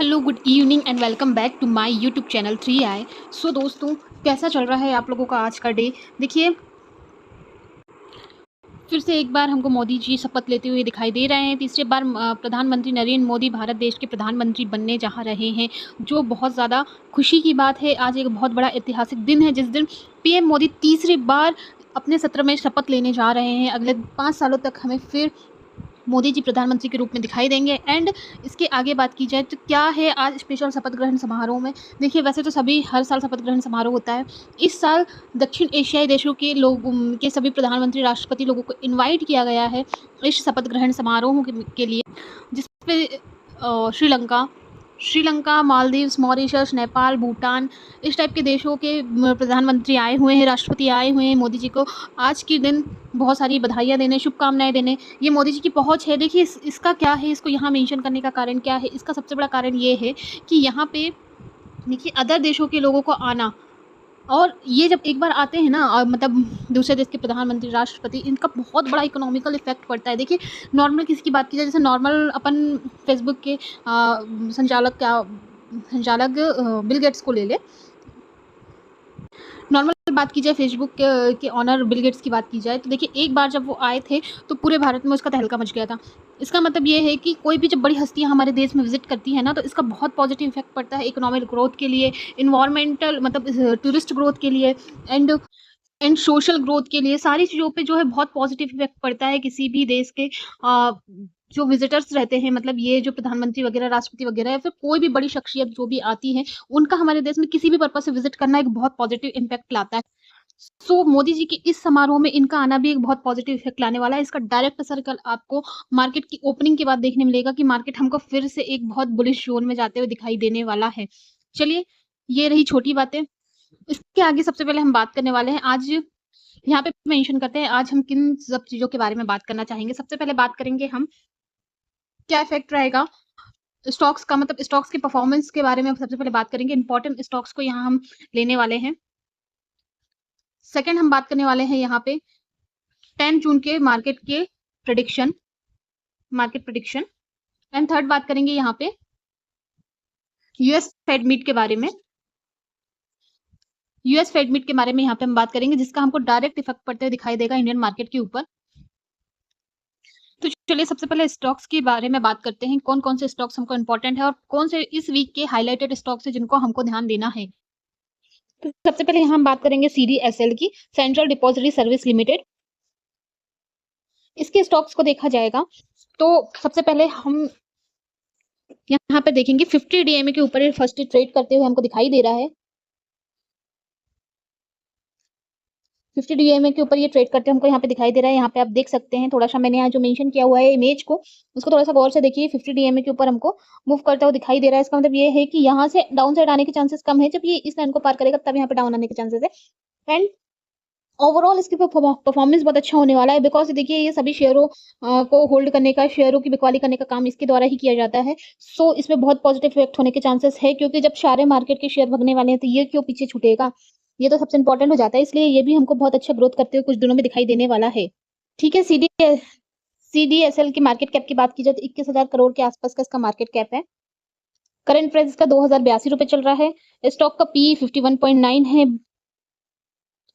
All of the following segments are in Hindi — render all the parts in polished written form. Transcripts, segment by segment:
Hello, good evening and welcome back to my YouTube channel 3i। So दोस्तों, कैसा चल रहा है आप लोगों का आज का डे। देखिए, फिर से एक बार हमको मोदी जी शपथ लेते हुए दिखाई दे रहे हैं। तीसरे बार प्रधानमंत्री नरेंद्र मोदी भारत देश के प्रधानमंत्री बनने जा रहे हैं, जो बहुत ज़्यादा खुशी की बात है। आज एक बहुत बड़ा ऐतिहासिक दिन है, जिस दिन पीएम मोदी तीसरी बार अपने सत्र में शपथ लेने जा रहे हैं। अगले 5 सालों तक हमें फिर मोदी जी प्रधानमंत्री के रूप में दिखाई देंगे। एंड इसके आगे बात की जाए तो क्या है आज स्पेशल शपथ ग्रहण समारोह में। देखिए, वैसे तो सभी हर साल शपथ ग्रहण समारोह होता है। इस साल दक्षिण एशियाई देशों के लोग के सभी प्रधानमंत्री राष्ट्रपति लोगों को इनवाइट किया गया है इस शपथ ग्रहण समारोह के लिए, जिसपे श्रीलंका, मालदीव्स, मॉरिशस, नेपाल, भूटान, इस टाइप के देशों के प्रधानमंत्री आए हुए हैं, राष्ट्रपति आए हुए हैं मोदी जी को आज के दिन बहुत सारी बधाइयाँ देने, शुभकामनाएं देने। ये मोदी जी की पहुँच है। देखिए, इसका क्या है, इसको यहाँ मेंशन करने का कारण क्या है। इसका सबसे बड़ा कारण ये है कि यहाँ पे देखिए अदर देशों के लोगों को आना, और ये जब एक बार आते हैं ना, मतलब दूसरे देश के प्रधानमंत्री, राष्ट्रपति, इनका बहुत बड़ा इकोनॉमिकल इफेक्ट पड़ता है। देखिए, नॉर्मल किसी की बात की जाए, जैसे नॉर्मल अपन फेसबुक के संचालक बिल गेट्स को ले ले। नॉर्मल बात की जाए, फेसबुक के ऑनर बिल गेट्स की बात की जाए, तो देखिए एक बार जब वो आए थे तो पूरे भारत में उसका तहलका मच गया था। इसका मतलब ये है कि कोई भी जब बड़ी हस्तियां हमारे देश में विजिट करती है ना, तो इसका बहुत पॉजिटिव इफेक्ट पड़ता है इकोनॉमिक ग्रोथ के लिए, इन्वायरमेंटल मतलब टूरिस्ट ग्रोथ के लिए, एंड सोशल ग्रोथ के लिए। सारी चीज़ों पे जो है बहुत पॉजिटिव इफेक्ट पड़ता है किसी भी देश के जो विजिटर्स रहते हैं, मतलब ये जो प्रधानमंत्री वगैरह, राष्ट्रपति वगैरह, या फिर कोई भी बड़ी शख्सियत जो भी आती है, उनका हमारे देश में किसी भी पर्पज से विजिट करना एक बहुत पॉजिटिव इम्पैक्ट लाता है। सो मोदी जी के इस समारोह में इनका आना भी एक बहुत पॉजिटिव इफेक्ट लाने वाला है। इसका डायरेक्ट असर कल आपको मार्केट की ओपनिंग के बाद देखने मिलेगा कि मार्केट हमको फिर से एक बहुत बुलिश जोन में जाते हुए दिखाई देने वाला है। चलिए, ये रही छोटी बातें। इसके आगे सबसे पहले हम बात करने वाले हैं, आज यहाँ पे मेंशन करते हैं आज हम किन सब चीज़ों के बारे में बात करना चाहेंगे। सबसे पहले बात करेंगे हम क्या इफेक्ट रहेगा स्टॉक्स का, मतलब स्टॉक्स के परफॉर्मेंस के बारे में सबसे पहले बात करेंगे। इंपॉर्टेंट स्टॉक्स को यहाँ हम लेने वाले हैं। सेकंड हम बात करने वाले हैं यहाँ पे 10 जून के मार्केट प्रेडिक्शन। एंड थर्ड बात करेंगे यहाँ पे यूएस फेड मीट के बारे में। यूएस फेड मीट के बारे में यहाँ पे हम बात करेंगे, जिसका हमको डायरेक्ट इफेक्ट पड़ते हुए दिखाई देगा इंडियन मार्केट के ऊपर। तो चलिए सबसे पहले स्टॉक्स के बारे में बात करते हैं, कौन कौन से स्टॉक्स हमको इंपॉर्टेंट है और कौन से इस वीक के हाईलाइटेड स्टॉक्स है जिनको हमको ध्यान देना है। तो सबसे पहले यहाँ हम बात करेंगे सीडीएसएल की, सेंट्रल डिपॉजिटरी सर्विस लिमिटेड। इसके स्टॉक्स को देखा जाएगा तो सबसे पहले हम यहाँ पे देखेंगे 50 डीएमए के ऊपर फर्स्ट ट्रेड करते हुए हमको दिखाई दे रहा है। 50 डीएमए के ऊपर ये ट्रेड करते हमको यहाँ पे दिखाई दे रहा है। यहाँ पे आप देख सकते हैं, थोड़ा सा मैंने यहाँ जो मेंशन किया हुआ है इमेज को, उसको थोड़ा सा गौर से देखिए। 50 डीएमए के ऊपर हमको मूव करता हुआ दिखाई दे रहा है। इसका मतलब ये है कि यहाँ से डाउन साइड आने के चांसेस कम है। जब ये इस लाइन को पार करेगा तब यहाँ पे डाउन आने के चांसेस है। एंड ओवरऑल इसकी परफॉर्मेंस बहुत अच्छा होने वाला है, बिकॉज देखिए ये सभी शेयरों को होल्ड करने का, शेयरों की बिकवाली करने का काम इसके द्वारा ही किया जाता है। सो इसमें बहुत पॉजिटिव इफेक्ट होने के चांसेस है, क्योंकि जब सारे मार्केट के शेयर भगने वाले हैं तो ये क्यों पीछे छूटेगा। ये तो सबसे इंपॉर्टेंट हो जाता है, इसलिए ये भी हमको बहुत अच्छा ग्रोथ करते हुए कुछ दिनों में दिखाई देने वाला है। ठीक है, सीडीएसएल की मार्केट कैप की बात की जाए तो 21,000 करोड़ के आसपास का इसका मार्केट कैप है। करंट प्राइस इसका 2,082 रुपए चल रहा है। स्टॉक का पी 51.9 है।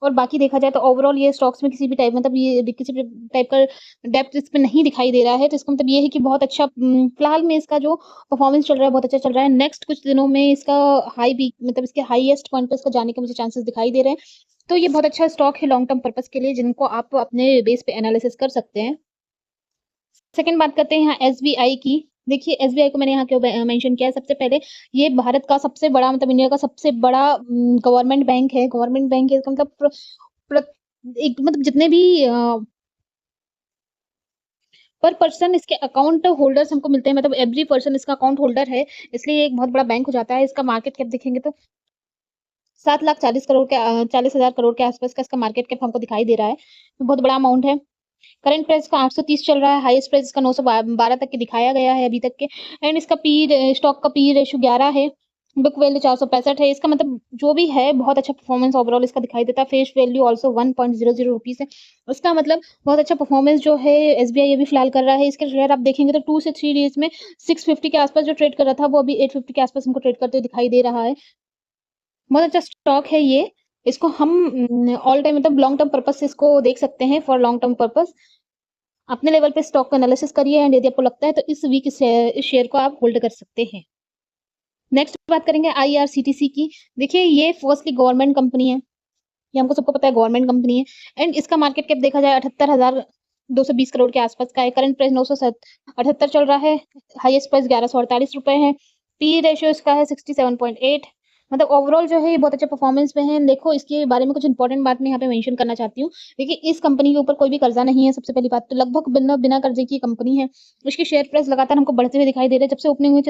और बाकी देखा जाए तो ओवरऑल ये स्टॉक्स में किसी भी टाइप, मतलब ये किसी भी टाइप का डेप्थ इस पे नहीं दिखाई दे रहा है। तो इसका मतलब ये है कि बहुत अच्छा फिलहाल में इसका जो परफॉर्मेंस चल रहा है बहुत अच्छा चल रहा है। नेक्स्ट कुछ दिनों में इसका हाई भी, मतलब इसके हाईएस्ट पॉइंट पे इसका जाने के मुझे चांसेस दिखाई दे रहे हैं। तो ये बहुत अच्छा स्टॉक है लॉन्ग टर्म पर्पज के लिए, जिनको आप अपने बेस पे एनालिसिस कर सकते हैं। सेकंड बात करते हैं यहाँ एसबीआई की। देखिए एसबीआई को मैंने यहाँ क्यों मेंशन किया है। सबसे पहले ये भारत का सबसे बड़ा, मतलब इंडिया का सबसे बड़ा गवर्नमेंट बैंक है। गवर्नमेंट बैंक है इसका मतलब एक, मतलब जितने भी पर पर्सन इसके अकाउंट होल्डर्स हमको मिलते हैं, मतलब एवरी पर्सन इसका अकाउंट होल्डर है, इसलिए ये एक बहुत बड़ा बैंक हो जाता है। इसका मार्केट कैप देखेंगे तो 7,40,40 के 40,000 करोड़ के आसपास का इसका मार्केट कैप हमको दिखाई दे रहा है। तो बहुत बड़ा अमाउंट है। करंट प्राइस का 830 चल रहा है। हाईएस्ट प्राइस इसका 912 तक के दिखाया गया है अभी तक के। एंड इसका पी, स्टॉक का पी रेशियो 11 है। बुक वैल्यू 465 है। इसका मतलब जो भी है बहुत अच्छा परफॉर्मेंस ओवरऑल इसका दिखाई देता है। फेस वैल्यू ऑल्सो 1.00 रुपीज़ है। इसका मतलब बहुत अच्छा परफॉर्मेंस जो है एसबीआई अभी फिलहाल कर रहा है। इसके शेयर आप देखेंगे तो 2 से 3 डेज़ में 650 के आस-पास जो ट्रेड कर रहा था, वो अभी 850 के आस-पास हमको ट्रेड करते हुए दिखाई दे रहा है। बहुत अच्छा स्टॉक है ये। इसको हम ऑल टाइम मतलब लॉन्ग टर्म पर्पज़ से इसको देख सकते हैं फॉर लॉन्ग टर्म पर्पज़। अपने लेवल पे स्टॉक का एनालिसिस करिए एंड यदि आपको लगता है तो इस वीक इस शेयर को आप होल्ड कर सकते हैं। नेक्स्ट बात करेंगे आईआरसीटीसी की। देखिए ये फर्स्टली गवर्नमेंट कंपनी है। ये हमको सबको पता है गवर्नमेंट कंपनी है एंड इसका मार्केट कैप देखा जाए 78,220 करोड़ के आसपास का है। करंट प्राइस 978 चल रहा है। हाईएस्ट प्राइस 1148 रुपए है। पी रेशियो इसका है 67.8। मतलब ओवरऑल जो है ये बहुत अच्छा परफॉर्मेंस में है। देखो इसके बारे में कुछ इंपॉर्टेंट बात मैं यहाँ पे मेंशन करना चाहती हूँ। देखिए इस कंपनी के ऊपर कोई भी कर्जा नहीं है। सबसे पहली बात तो लगभग बिना बिना कर्जे की कंपनी है। इसकी शेयर प्राइस लगातार हमको बढ़ते हुए दिखाई दे रहे हैं। जब से ओपनिंग हुई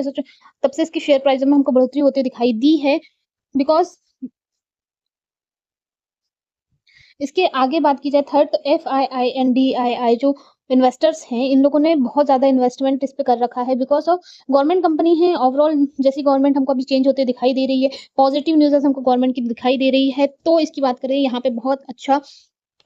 तब से इसकी शेयर प्राइस में हमको बढ़ोतरी होती हुई दिखाई दी है। बिकॉज इसके आगे बात की जाए थर्ड तो एफआईआई एंड डीआईआई जो इन्वेस्टर्स हैं, इन लोगों ने बहुत ज़्यादा इन्वेस्टमेंट इस पे कर रखा है बिकॉज़ ऑफ गवर्नमेंट कंपनी है। ओवरऑल जैसी गवर्नमेंट हमको अभी चेंज होते दिखाई दे रही है, पॉजिटिव न्यूज़ेज़ हमको गवर्नमेंट की दिखाई दे रही है, तो इसकी बात करें यहाँ पे बहुत अच्छा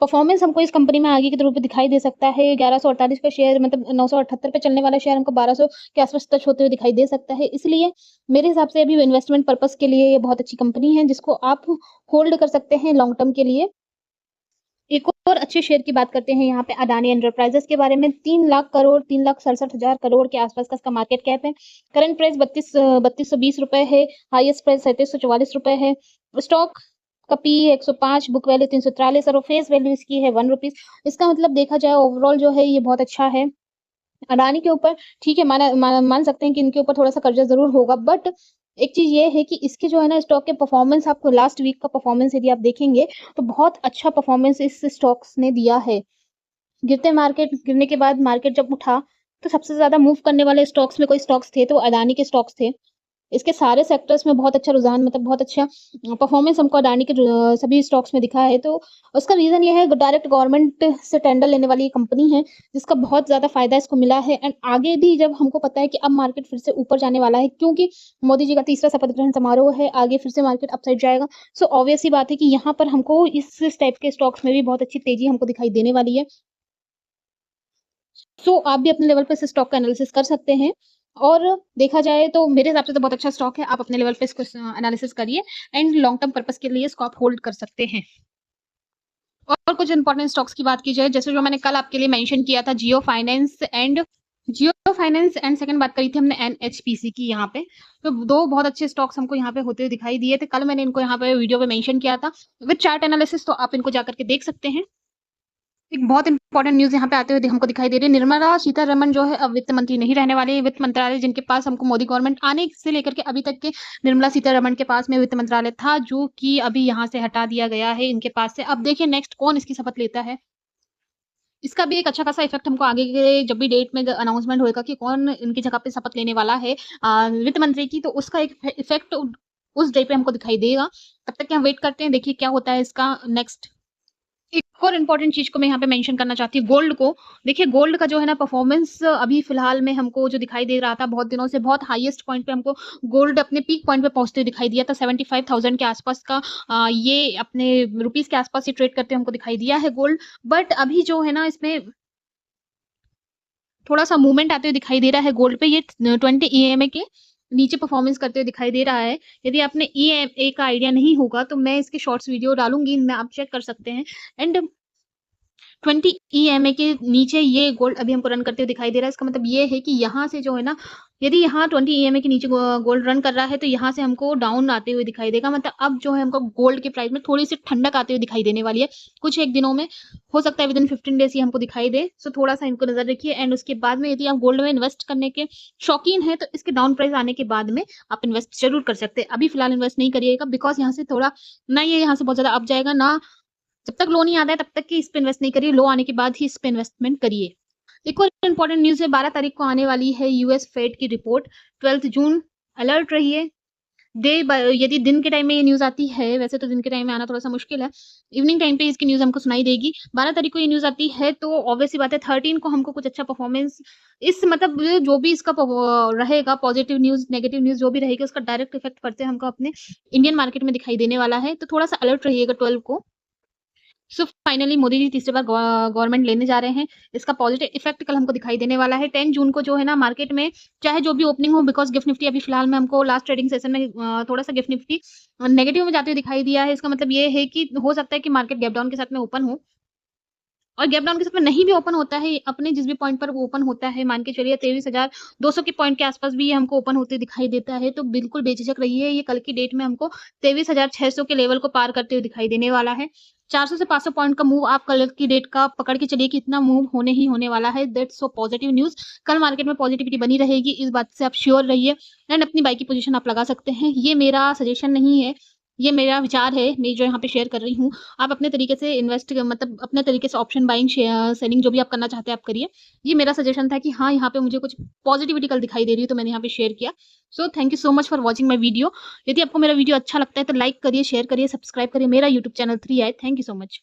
परफॉर्मेंस हमको इस कंपनी में आगे के रूप में दिखाई दे सकता है। 1148 पे शेयर मतलब 978 पे चलने वाला शेयर हमको 1200 के आस-पास टच होते हुए दिखाई दे सकता है। इसलिए मेरे हिसाब से अभी इन्वेस्टमेंट पर्पज़ के लिए ये बहुत अच्छी कंपनी है, जिसको आप होल्ड कर सकते हैं लॉन्ग टर्म के लिए। एक और अच्छे शेयर की बात करते हैं यहाँ पे अडानी एंटरप्राइजेस के बारे में। 3 लाख करोड़ 3,67,000 करोड़ के आसपास का इसका मार्केट कैप है। करंट प्राइस 3220 रुपए है। हाईएस्ट प्राइस 3744 रुपए है। स्टॉक का पी 105, बुक वैल्यू 343 और फेस वैल्यू इसकी है 1 रुपीज। इसका मतलब देखा जाए ओवरऑल जो है ये बहुत अच्छा है। अडानी के ऊपर ठीक है मान सकते हैं कि इनके ऊपर थोड़ा-सा कर्जा ज़रूर होगा, बट एक चीज़ ये है कि इसके जो है ना स्टॉक के परफॉर्मेंस आपको लास्ट वीक का परफॉर्मेंस यदि आप देखेंगे, तो बहुत अच्छा परफॉर्मेंस इस स्टॉक्स ने दिया है। गिरने के बाद मार्केट जब उठा, तो सबसे ज़्यादा मूव करने वाले स्टॉक्स में कोई स्टॉक्स थे, तो अडानी के स्टॉक्स थे। इसके सारे सेक्टर्स में बहुत अच्छा रुझान मतलब बहुत अच्छा परफॉर्मेंस हमको अडानी के सभी स्टॉक्स में दिखा है। तो उसका रीज़न ये है डायरेक्ट गवर्नमेंट से टेंडर लेने वाली ये कंपनी है, जिसका बहुत ज़्यादा फ़ायदा इसको मिला है एंड आगे भी जब हमको पता है कि अब मार्केट फिर से ऊपर जाने वाला है क्योंकि मोदी जी का तीसरा शपथ ग्रहण समारोह है, आगे फिर से मार्केट अपसाइड जाएगा। सो ऑब्वियस सी बात है कि यहाँ पर हमको इस टाइप के स्टॉक्स में भी बहुत अच्छी तेज़ी हमको दिखाई देने वाली है। सो आप भी अपने लेवल पे इस स्टॉक का एनालिसिस कर सकते हैं और देखा जाए तो मेरे हिसाब से तो बहुत अच्छा स्टॉक है। आप अपने लेवल पे इसको एनालिसिस करिए एंड लॉन्ग टर्म पर्पस के लिए इसको आप होल्ड कर सकते हैं। और कुछ इंपॉर्टेंट स्टॉक्स की बात की जाए जैसे जो मैंने कल आपके लिए मेंशन किया था जियो फाइनेंस एंड सेकंड बात करी थी हमने एनएचपीसी की यहाँ पे। तो दो बहुत अच्छे स्टॉक्स हमको यहाँ पे होते हुए दिखाई दिए थे। कल मैंने इनको यहाँ पे वीडियो पे मेंशन किया था विद चार्ट एनालिसिस, तो आप इनको जाकर के देख सकते हैं। एक बहुत इंपॉर्टेंट न्यूज़ यहाँ पे आते हुए हमको दिखाई दे रही है। निर्मला सीतारमण जो है अब वित्त मंत्री नहीं रहने वाले हैं। वित्त मंत्रालय जिनके पास हमको मोदी गवर्नमेंट आने से लेकर के अभी तक के निर्मला सीतारमण के पास में वित्त मंत्रालय था, जो कि अभी यहाँ से हटा दिया गया है इनके पास से। अब देखिए नेक्स्ट कौन इसकी शपथ लेता है। इसका भी एक अच्छा खासा इफेक्ट हमको आगे के जब भी डेट में अनाउंसमेंट होएगा कि कौन इनकी जगह पे शपथ लेने वाला है वित्त मंत्री की, तो उसका एक इफेक्ट उस डे पे हमको दिखाई देगा। तब तक के हम वेट करते हैं, देखिए क्या होता है इसका नेक्स्ट। एक और इम्पोर्टेंट चीज़ को मैं यहाँ पे मेंशन करना चाहती हूँ गोल्ड को। देखिए गोल्ड का जो है ना परफॉर्मेंस अभी फ़िलहाल में हमको जो दिखाई दे रहा था बहुत दिनों से, बहुत हाईएस्ट पॉइंट पे हमको गोल्ड अपने पीक पॉइंट पे पहुँचते हुए दिखाई दिया था। 75,000 के आसपास का ये अपने रुपीज़ के आसपास ही ट्रेड करते हमको दिखाई दिया है गोल्ड। बट अभी जो है ना इसमें थोड़ा-सा मूवमेंट आते हुए दिखाई दे रहा है गोल्ड पे। ये 20 ईएमए के नीचे परफॉर्मेंस करते हुए दिखाई दे रहा है। यदि आपने ईएमए का आइडिया नहीं होगा तो मैं इसके शॉर्ट्स वीडियो डालूँगी, इनमें आप चेक कर सकते हैं। एंड 20 ईएमए के नीचे ये गोल्ड अभी हमको रन करते हुए दिखाई दे रहा है। इसका मतलब ये है कि यहाँ से जो है ना, यदि यहाँ 20 ईएमए के नीचे गोल्ड रन कर रहा है, तो यहाँ से हमको डाउन आते हुए दिखाई देगा। मतलब अब जो है हमको गोल्ड के प्राइस में थोड़ी-सी ठंडक आते हुए दिखाई देने वाली है। कुछ एक दिनों में हो सकता है विदिन 15 डेज़ ही हमको दिखाई दे। सो थोड़ा-सा इनको नज़र रखिए एंड उसके बाद में यदि आप गोल्ड में इन्वेस्ट करने के शौकीन हैं, तो इसके डाउन प्राइस आने के बाद में आप इन्वेस्ट ज़रूर कर सकते हैं। अभी फिलहाल इन्वेस्ट नहीं करिएगा बिकॉज़ यहाँ से थोड़ा ना ये यहाँ से बहुत ज़्यादा अप जाएगा, ना जब तक लो नहीं आता है तब तक कि इस पे इन्वेस्ट नहीं करिए, लो आने के बाद ही इस पे इन्वेस्टमेंट करिए। एक और इम्पोर्टेंट न्यूज़ है, 12 तारीख को आने वाली है यूएस फेड की रिपोर्ट। 12 जून अलर्ट रहिए। यदि दिन के टाइम में ये न्यूज़ आती है, वैसे तो दिन के टाइम में आना थोड़ा-सा मुश्किल है। इवनिंग टाइम पे इसकी न्यूज़ हमको सुनाई देगी। 12 तारीख को ये न्यूज़ आती है तो ऑब्वियस सी बात है 13 को हमको कुछ अच्छा परफॉर्मेंस इस मतलब जो भी इसका रहेगा पॉजिटिव न्यूज़, नेगेटिव न्यूज़ जो भी रहेगी उसका डायरेक्ट इफ़ेक्ट पड़ते हमको अपने इंडियन मार्केट में दिखाई देने वाला है। तो थोड़ा-सा अलर्ट रहिएगा 12 को। सो फाइनली मोदी जी तीसरी बार गवर्नमेंट लेने जा रहे हैं। इसका पॉजिटिव इफेक्ट कल हमको दिखाई देने वाला है। 10 जून को जो है ना मार्केट में चाहे जो भी ओपनिंग हो बिकॉज़ गिफ्ट निफ्टी अभी फिलहाल में हमको लास्ट ट्रेडिंग सेशन में थोड़ा-सा गिफ्ट निफ्टी नेगेटिव में जाते हुए दिखाई दिया है। इसका मतलब ये है कि हो सकता है कि मार्केट गैप डाउन के साथ में ओपन हो और गैप डाउन के साथ में नहीं भी ओपन होता है, अपने जिस भी पॉइंट पर वो ओपन होता है, मान के चलिए 23,200 के पॉइंट के आस-पास भी ये हमको ओपन होते दिखाई देता है, तो बिल्कुल बेझिझक रहिए। ये कल की डेट में हमको 23,600 के लेवल को पार करते हुए दिखाई देने वाला है। 400 से 500 पॉइंट का मूव आप कल की डेट का पकड़ के चलिए कि इतना मूव होने ही होने वाला है। That's so positive news. कल मार्केट में पॉजिटिविटी बनी रहेगी, इस बात से आप श्योर रहिए एंड अपनी बाय की पोज़ीशन आप लगा सकते हैं। ये मेरा सजेशन नहीं है, ये मेरा विचार है, मैं जो यहाँ पे शेयर कर रही हूँ। आप अपने तरीके से इन्वेस्ट मतलब अपने तरीके से ऑप्शन बाइंग सेलिंग जो भी आप करना चाहते हैं आप करिए। ये मेरा सजेशन था कि हाँ, यहाँ पे मुझे कुछ पॉजिटिविटी कल दिखाई दे रही है तो मैंने यहाँ पे शेयर किया। So thank you so much for watching my video. यदि आपको मेरा वीडियो अच्छा लगता है तो लाइक करिए, शेयर करिए, सब्सक्राइब करिए मेरा YouTube channel 3i। Thank you so much.